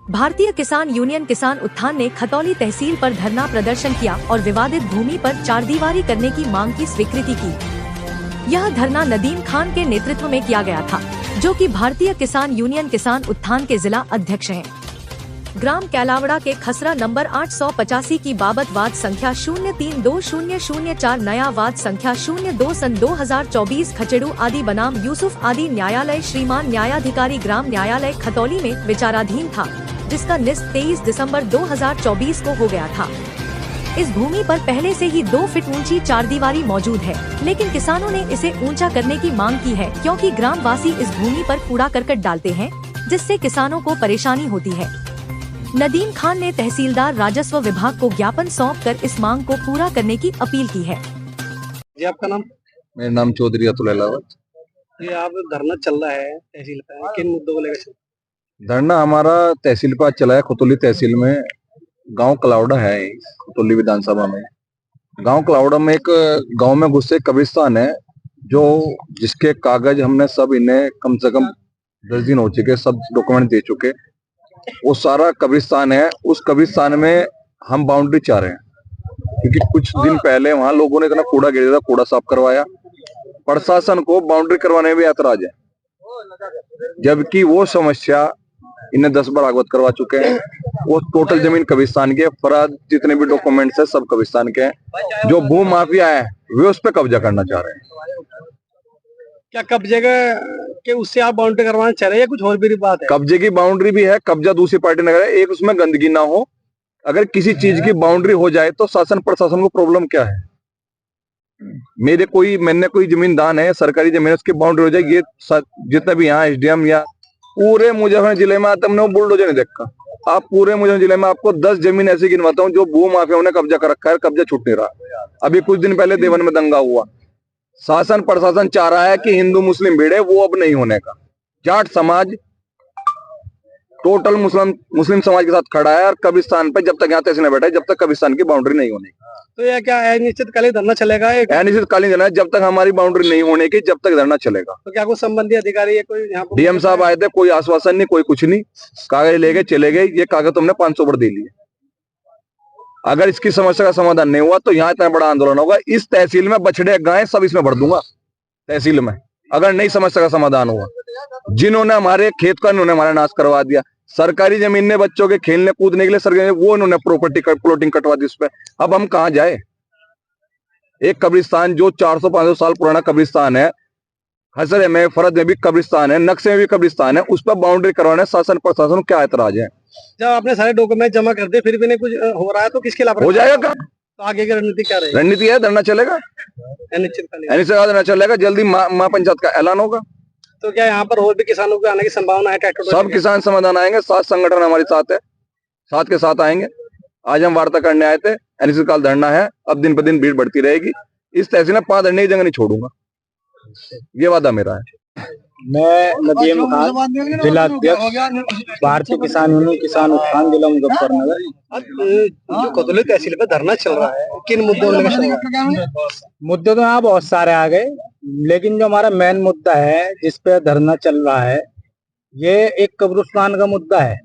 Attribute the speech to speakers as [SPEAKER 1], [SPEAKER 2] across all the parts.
[SPEAKER 1] भारतीय किसान यूनियन किसान उत्थान ने खतौली तहसील पर धरना प्रदर्शन किया और विवादित भूमि पर चारदीवारी करने की मांग की स्वीकृति की। यह धरना नदीम खान के नेतृत्व में किया गया था, जो कि भारतीय किसान यूनियन किसान उत्थान के जिला अध्यक्ष हैं। ग्राम कैलावड़ा के खसरा नंबर 885 की बाबत वाद संख्या 032004 नया वाद संख्या 02 सन 2024 खचेड़ू आदि बनाम यूसुफ आदि न्यायालय श्रीमान न्यायाधिकारी ग्राम न्यायालय खतौली में विचाराधीन था, जिसका निस्त 23 दिसंबर 2024 को हो गया था। इस भूमि पर पहले से ही 2 फीट ऊंची चारदीवारी मौजूद है, लेकिन किसानों ने इसे ऊंचा करने की मांग की है, क्योंकि ग्रामवासी इस भूमि पर कूड़ा करकट डालते हैं, जिससे किसानों को परेशानी होती है। नदीम खान ने तहसीलदार राजस्व विभाग को ज्ञापन सौंपकर इस मांग को पूरा करने की अपील की है।
[SPEAKER 2] जी, आपका नाम?
[SPEAKER 3] मेरा नाम चौधरी अतुल अहलावत।
[SPEAKER 2] ये आप धरना चल रहा है तहसील पर, किन मुद्दों को लेकर?
[SPEAKER 3] धरना हमारा तहसील पर चला है, खतौली तहसील में। गांव कलावड़ा है, खतौली विधानसभा में। गांव कलावड़ा में एक गांव में घुसे कब्रिस्तान है, जो जिसके कागज हमने सब इन्हें कम से कम 10 दिन हो चुके, सब डॉक्यूमेंट दे चुके। वो सारा कब्रिस्तान है, उस कब्रिस्तान में हम बाउंड्री चाह रहे हैं, क्योंकि कुछ दिन पहले वहां लोगों ने इतना कूड़ा गिरा था, कूड़ा साफ करवाया। प्रशासन को बाउंड्री करवाने में ऐतराज है, जबकि वो समस्या इन्हें 10 बार अवगत करवा चुके हैं। वो टोटल जमीन कब्रिस्तान के, फराद जितने भी डॉक्यूमेंट्स है सब कब्रिस्तान के हैं। जो भू माफिया है वे उस पर कब्जा करना चाह रहे हैं।
[SPEAKER 2] क्या कब्जे के उससे आप बाउंड्री करवाना चाह रहे हैं या कुछ और भी बात है?
[SPEAKER 3] कब्जे की बाउंड्री भी है, कब्जा दूसरी पार्टी ने करे, एक उसमें गंदगी ना हो। अगर किसी चीज की बाउंड्री हो जाए तो शासन प्रशासन को प्रॉब्लम क्या है? मैंने कोई जमीन दान है, सरकारी जमीन है, उसकी बाउंड्री हो जाए, ये जितना भी यहाँ एसडीएम या पूरे मुजफ्फरनगर जिले में आता, हमने बुलडोजर नहीं देखा। आप पूरे मुजफ्फरनगर जिले में आपको 10 जमीन ऐसी गिनवाता हूँ जो भू माफियाओं ने कब्जा कर रखा है, कब्जा छूट नहीं रहा। अभी कुछ दिन पहले देवन में दंगा हुआ। शासन प्रशासन चाह रहा है कि हिंदू मुस्लिम भिड़े, वो अब नहीं होने का। जाट समाज टोटल मुस्लिम समाज के साथ खड़ा है, और कब्रिस्तान पे जब तक यहाँ तहसील में बैठा है, जब तक कब्रिस्तान की बाउंड्री नहीं होने।
[SPEAKER 2] तो यह क्या अनिश्चितकालीन धरना चलेगा?
[SPEAKER 3] अनिश्चितकालीन धरना, जब तक हमारी बाउंड्री नहीं होने की, जब तक धरना चलेगा।
[SPEAKER 2] तो क्या कोई संबंधित अधिकारी है कोई यहाँ पर?
[SPEAKER 3] डीएम साहब आए थे, कोई आश्वासन नहीं, कोई कुछ नहीं। कागज ले गए, चले गए। ये कागज तुमने 500 पर दे लिए। अगर इसकी समस्या का समाधान नहीं हुआ तो यहाँ इतना बड़ा आंदोलन होगा। इस तहसील में बछड़े गाय सब इसमें भर दूंगा तहसील में, अगर नहीं समस्या का समाधान हुआ। जिन्होंने हमारे खेत का, इन्होंने हमारा नाश करवा दिया। सरकारी जमीन ने बच्चों के खेलने कूदने के लिए सरकारी, वो इन्होंने प्रॉपर्टी प्लॉटिंग कटवा दी उस पर। अब हम कहाँ जाए? एक कब्रिस्तान जो 400-500 साल पुराना कब्रिस्तान है, हसरे में, फरद में भी कब्रिस्तान है, नक्शे में भी कब्रिस्तान है, उस पर बाउंड्री करवाने शासन प्रशासन क्या ऐतराज है?
[SPEAKER 2] जब आपने सारे डॉक्यूमेंट जमा कर दिए फिर भी नहीं कुछ हो रहा है, तो किसके खिलाफ
[SPEAKER 3] हो जाएगा?
[SPEAKER 2] तो आगे की रणनीति क्या रहेगी?
[SPEAKER 3] रणनीति है, धरना चलेगा, धरना चलेगा। जल्दी महापंचायत का ऐलान होगा।
[SPEAKER 2] तो क्या यहाँ पर और भी किसानों के आने की संभावना है?
[SPEAKER 3] सब किसान समाधान आएंगे, 7 संगठन हमारे साथ है, साथ के साथ आएंगे। आज हम वार्ता करने आए थे, अनिश्चितकाल धरना है। अब दिन पर दिन भीड़ बढ़ती रहेगी। इस तहसील में 5 धरने की जगह नहीं छोड़ूंगा, ये वादा मेरा है।
[SPEAKER 4] मैं नदीम खान, जिला अध्यक्ष, भारतीय किसान यूनियन किसान उत्थान, जिला मुजफ्फरनगर।
[SPEAKER 2] जो खतौली तहसील पे धरना चल रहा है, किन मुद्दों को लेकर?
[SPEAKER 4] मुद्दे तो यहाँ बहुत सारे आ गए, लेकिन जो हमारा मेन मुद्दा है जिस पे धरना चल रहा है, ये एक कब्रिस्तान का मुद्दा है।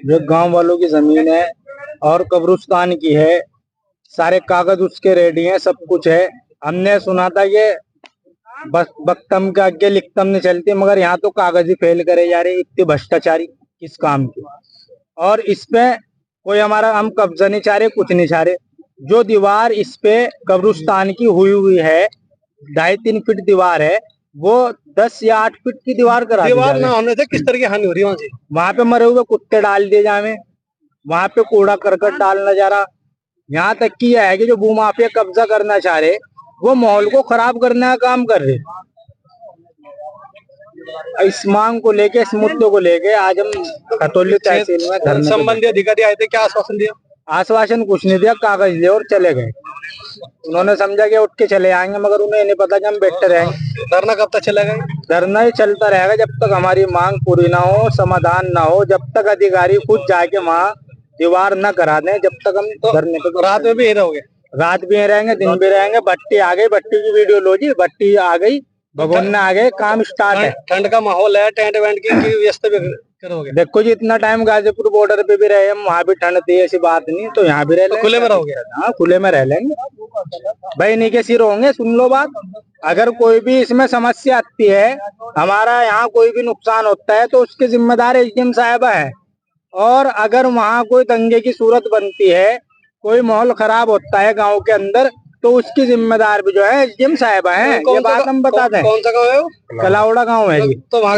[SPEAKER 4] जो गांव वालों की जमीन है और कब्रिस्तान की है, सारे कागज उसके रेडी हैं, सब कुछ है। हमने सुना था ये बस बख्तम के आगे लिखतम नहीं चलती, मगर यहाँ तो कागज ही फेल करे जा रहे, इतने भ्रष्टाचारी किस काम की। और इस पे कोई हमारा हम कब्जा नहीं चाह रहे, कुछ नहीं चाह रहे। जो दीवार इस पे कब्रिस्तान की हुई है, 2.5-3 फीट दीवार है, वो 10 या 8 फीट की दीवार करा
[SPEAKER 2] दीवार ना होने से किस तरह की हानि हो रही है?
[SPEAKER 4] वहाँ पे मरे हुए कुत्ते डाल दिए जाए, वहाँ पे कूड़ा करकट डालना जा रहा। यहाँ तक कि यह है कि जो भूमाफिया कब्जा करना चाह रहे, वो माहौल को खराब करने का काम कर रहे। इस मांग को लेके, इस मुद्दे को लेके आज हम खतौली तहसील में धरना।
[SPEAKER 2] संबंधित अधिकारी आए थे, क्या आश्वासन दिया?
[SPEAKER 4] आश्वासन कुछ नहीं दिया, कागज ले और चले गए। उन्होंने समझा कि उठ के चले आएंगे, मगर उन्हें नहीं पता कि हम बैठे रहेंगे।
[SPEAKER 2] धरना कब तक चलेगा?
[SPEAKER 4] धरना ही चलता रहेगा जब तक हमारी मांग पूरी ना हो, समाधान ना हो, जब तक अधिकारी खुद जाके वहाँ दीवार न करा दें, जब तक हम धरने पे।
[SPEAKER 2] रात में भी रहोगे?
[SPEAKER 4] रात भी रहेंगे, दिन भी रहेंगे। भट्टी आ गई, भट्टी की वीडियो लो जी, भट्टी आ गई, भगोना आ गए, काम स्टार्ट है।
[SPEAKER 2] ठंड का माहौल है, टेंट वेंट की व्यवस्था करोगे?
[SPEAKER 4] देखो जी, इतना टाइम गाजीपुर बॉर्डर पे भी रहे हम, वहाँ भी ठंड थी, ऐसी बात नहीं, तो यहाँ भी रह लेंगे।
[SPEAKER 2] खुले में रहोगे?
[SPEAKER 4] हाँ, खुले में रह लेंगे भाई, इन्हीं के सिर होंगे। सुन लो बात, अगर कोई भी इसमें समस्या आती है, हमारा यहाँ कोई भी नुकसान होता है तो उसके जिम्मेदार एसडीएम साहिबा है। और अगर वहाँ कोई दंगे की सूरत बनती है, कोई माहौल खराब होता है गांव के अंदर, तो उसकी जिम्मेदार भी जो है एसडीएम साहिबा है। ये बात हम बता दें।
[SPEAKER 2] कौन सा गाँव है वो?
[SPEAKER 4] कलाउड़ा गांव है जी।
[SPEAKER 2] तो वहाँ